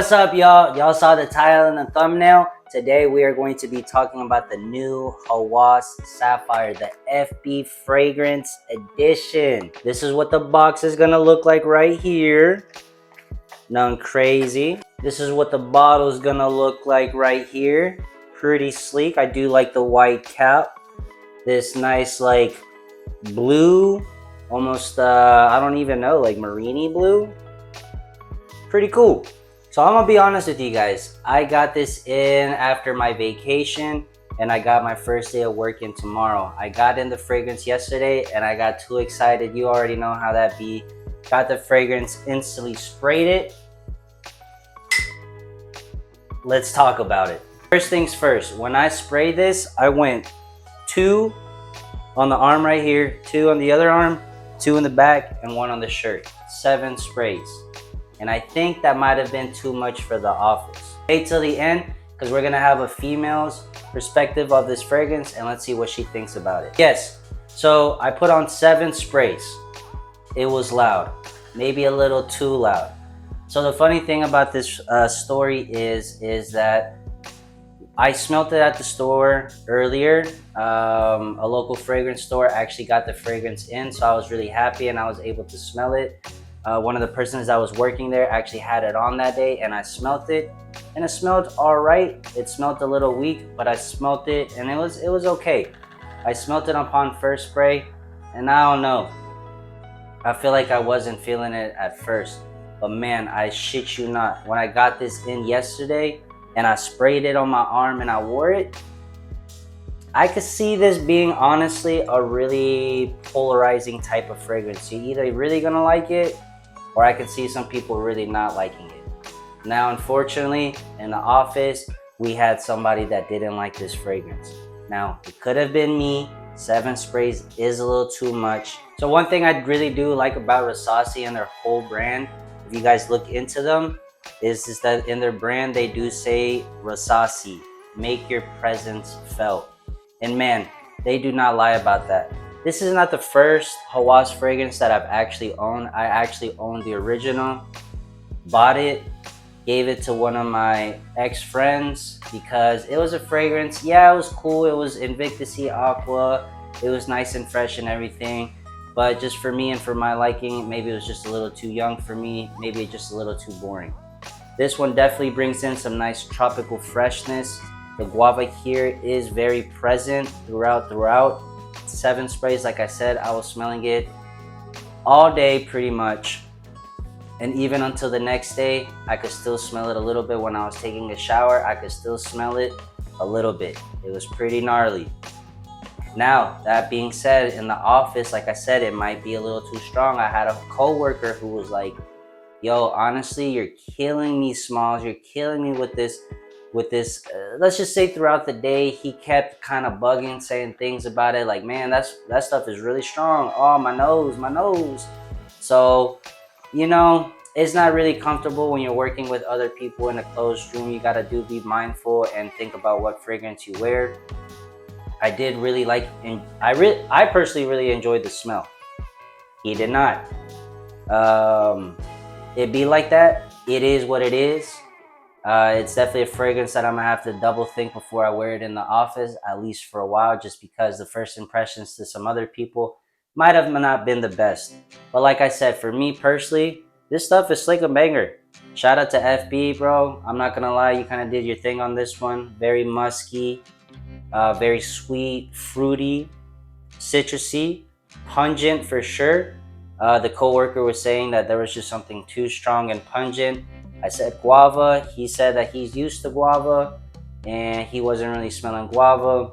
What's up, y'all? Y'all saw the title and the thumbnail. Today we are going to be talking about the new Hawas Sapphire, the FB Fragrance Edition. This is what the box is gonna look like right here. Nothing crazy. This is what the bottle is gonna look like right here. Pretty sleek. I do like the white cap. This nice like blue, almost I don't even know, like marini blue. Pretty cool. So I'm gonna be honest with you guys. I got this in after my vacation and I got my first day of work in tomorrow. I got in the fragrance yesterday and I got too excited. You already know how that be. Got the fragrance, instantly sprayed it. Let's talk about it. First things first, when I sprayed this, I went 2 on the arm right here, 2 on the other arm, 2 in the back, and 1 on the shirt. 7 sprays. And I think that might have been too much for the office. Wait till the end, because we're gonna have a female's perspective of this fragrance and let's see what she thinks about it. Yes, so I put on 7 sprays. It was loud, maybe a little too loud. So the funny thing about this story is that I smelled it at the store earlier. A local fragrance store actually got the fragrance in, so I was really happy and I was able to smell it. One of the persons that was working there actually had it on that day and I smelled it and it smelled all right. It smelled a little weak, but I smelled it and it was okay. I smelled it upon first spray and I don't know. I feel like I wasn't feeling it at first, but man, I shit you not. When I got this in yesterday and I sprayed it on my arm and I wore it, I could see this being honestly a really polarizing type of fragrance. You're either really gonna like it or I could see some people really not liking it. Now, unfortunately, in the office, we had somebody that didn't like this fragrance. Now, it could have been me. 7 sprays is a little too much. So one thing I really do like about Rasasi and their whole brand, if you guys look into them, is that in their brand, they do say Rasasi, make your presence felt. And man, they do not lie about that. This is not the first Hawas fragrance that I've actually owned. I actually owned the original, bought it, gave it to one of my ex-friends because it was a fragrance. Yeah, it was cool. It was Invictus Aqua. It was nice and fresh and everything. But just for me and for my liking, maybe it was just a little too young for me. Maybe just a little too boring. This one definitely brings in some nice tropical freshness. The guava here is very present throughout. 7 sprays, like I said, I was smelling it all day pretty much. And even until the next day, I could still smell it a little bit. When I was taking a shower, I could still smell it a little bit. It was pretty gnarly. Now, that being said, in the office, like I said, it might be a little too strong. I had a coworker who was like, yo, honestly, you're killing me, Smalls. You're killing me with this. Let's just say throughout the day, he kept kind of bugging, saying things about it. Like, man, that stuff is really strong. Oh, my nose. So, you know, it's not really comfortable when you're working with other people in a closed room. You gotta be mindful and think about what fragrance you wear. I did really like, and I personally really enjoyed the smell. He did not. It be like that. It is what it is. It's definitely a fragrance that I'm gonna have to double think before I wear it in the office, at least for a while, just because the first impressions to some other people might have not been the best. But like I said, for me personally, this stuff is slick and banger. Shout out to FB, bro. I'm not gonna lie, you kind of did your thing on this one. Very musky, very sweet, fruity, citrusy, pungent for sure. The coworker was saying that there was just something too strong and pungent. I said guava. He said that he's used to guava and he wasn't really smelling guava.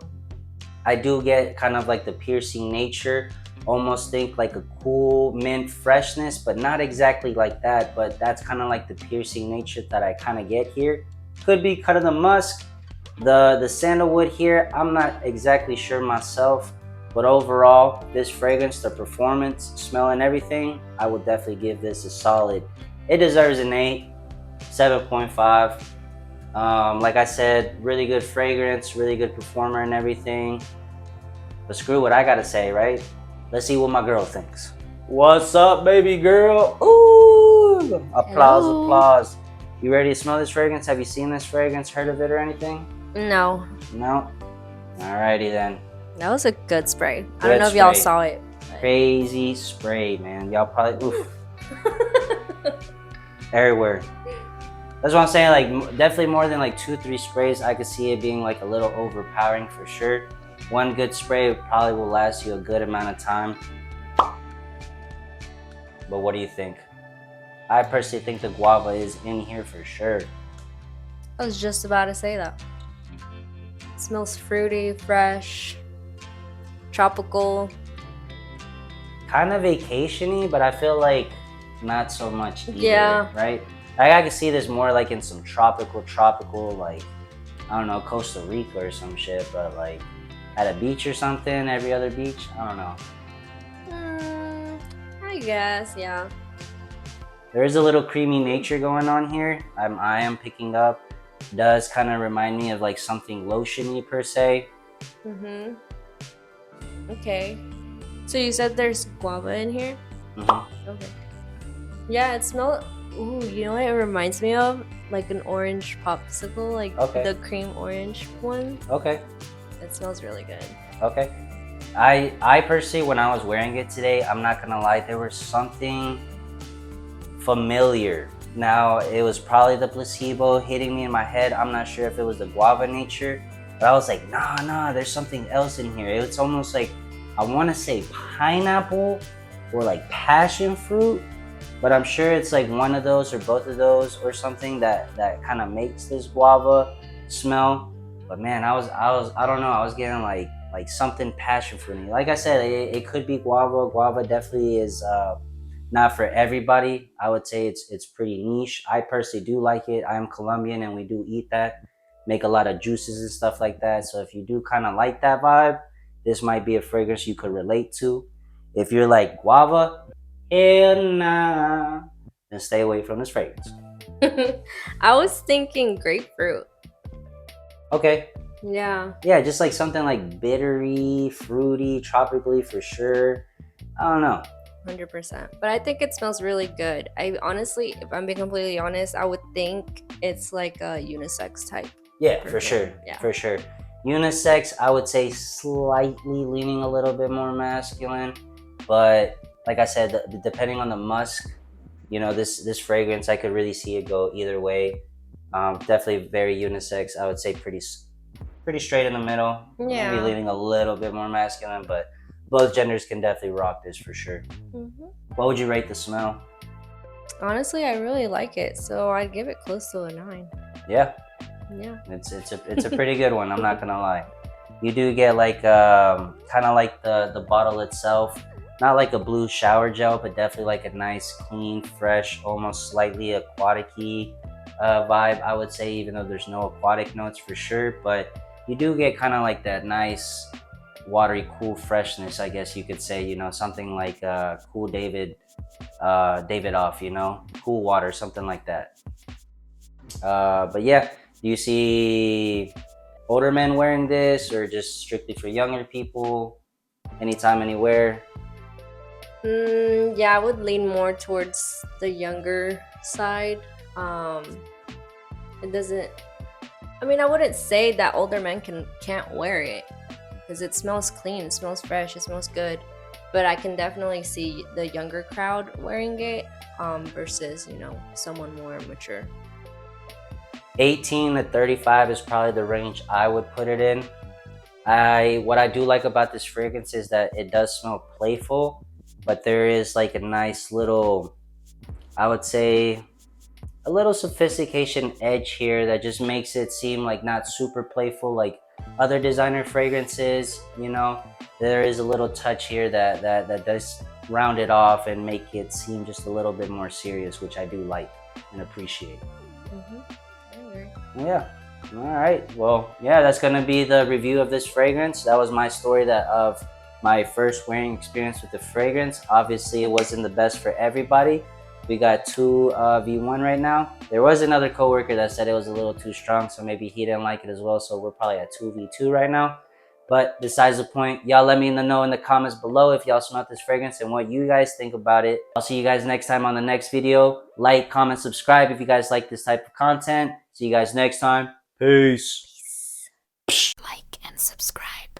I do get kind of like the piercing nature, almost think like a cool mint freshness, but not exactly like that. But that's kind of like the piercing nature that I kind of get here. Could be cut of the musk. The sandalwood here, I'm not exactly sure myself. But overall, this fragrance, the performance, smell and everything, I would definitely give this a solid. It deserves an 8. 7.5. Like I said, really good fragrance, really good performer and everything. But screw what I gotta say, right? Let's see what my girl thinks. What's up, baby girl? Ooh! Applause, Hello. applause. You ready to smell this fragrance? Have you seen this fragrance, heard of it or anything? No. No? Alrighty then. That was a good spray. I Good don't know if y'all spray. saw it. Crazy spray, man. Y'all probably, oof. Everywhere. That's what I'm saying, like, definitely more than like 2-3 sprays. I could see it being like a little overpowering for sure. One good spray probably will last you a good amount of time. But what do you think? I personally think the guava is in here for sure. I was just about to say that. It smells fruity, fresh, tropical. Kind of vacation-y, but I feel like not so much either, Yeah. right? Like, I can see this more like in some tropical, like, I don't know, Costa Rica or some shit, but like at a beach or something, every other beach, I don't know. I guess, yeah. There is a little creamy nature going on here. I am picking up. Does kind of remind me of like something lotiony per se. Mm-hmm. Okay. So you said there's guava in here? Mm-hmm. Okay. Yeah, it smells. Ooh, you know what it reminds me of? Like an orange popsicle, like the cream orange one. Okay. It smells really good. Okay. I personally, when I was wearing it today, I'm not gonna lie, there was something familiar. Now, it was probably the placebo hitting me in my head. I'm not sure if it was the guava nature, but I was like, nah, there's something else in here. It's almost like, I want to say pineapple or like passion fruit, but I'm sure it's like one of those or both of those or something that kind of makes this guava smell. But man, I don't know, I was getting like something passion fruity. Like I said, it could be guava. Guava definitely is not for everybody. I would say it's pretty niche. I personally do like it. I am Colombian and we do eat that, make a lot of juices and stuff like that. So if you do kind of like that vibe, this might be a fragrance you could relate to. If you're like guava, hell nah, then stay away from this fragrance. I was thinking grapefruit. Okay. Yeah. Yeah, just like something like bittery, fruity, tropically for sure. I don't know. 100%. But I think it smells really good. I honestly, if I'm being completely honest, I would think it's like a unisex type. Yeah, for sure. Yeah. For sure. Unisex, I would say slightly leaning a little bit more masculine. But like I said, depending on the musk, you know, this fragrance, I could really see it go either way. Definitely very unisex. I would say pretty straight in the middle. Yeah. Maybe leaning a little bit more masculine, but both genders can definitely rock this for sure. Mm-hmm. What would you rate the smell? Honestly, I really like it, so I'd give it close to a 9. Yeah. Yeah. It's a pretty good one. I'm not gonna lie. You do get like kind of like the bottle itself, not like a blue shower gel, but definitely like a nice, clean, fresh, almost slightly aquatic-y vibe. I would say, even though there's no aquatic notes for sure, but you do get kind of like that nice, watery, cool freshness, I guess you could say. You know, something like cool Davidoff, you know, cool water, something like that. But yeah, do you see older men wearing this, or just strictly for younger people, anytime, anywhere? Yeah, I would lean more towards the younger side. It doesn't, I mean, I wouldn't say that older men can't wear it, because it smells clean, it smells fresh, it smells good. But I can definitely see the younger crowd wearing it versus, you know, someone more mature. 18 to 35 is probably the range I would put it in. What I do like about this fragrance is that it does smell playful, but there is like a nice little, I would say, a little sophistication edge here that just makes it seem like not super playful like other designer fragrances. You know, there is a little touch here that does round it off and make it seem just a little bit more serious, which I do like and appreciate. Mm-hmm. Yeah. All right. Well, yeah, that's gonna be the review of this fragrance. That was my story of my first wearing experience with the fragrance. Obviously, it wasn't the best for everybody. We got 2v1 right now. There was another coworker that said it was a little too strong, so maybe he didn't like it as well. So we're probably at 2v2 right now. But besides the point, y'all let me know in the comments below if y'all smell this fragrance and what you guys think about it. I'll see you guys next time on the next video. Like, comment, subscribe if you guys like this type of content. See you guys next time. Peace. Like and subscribe.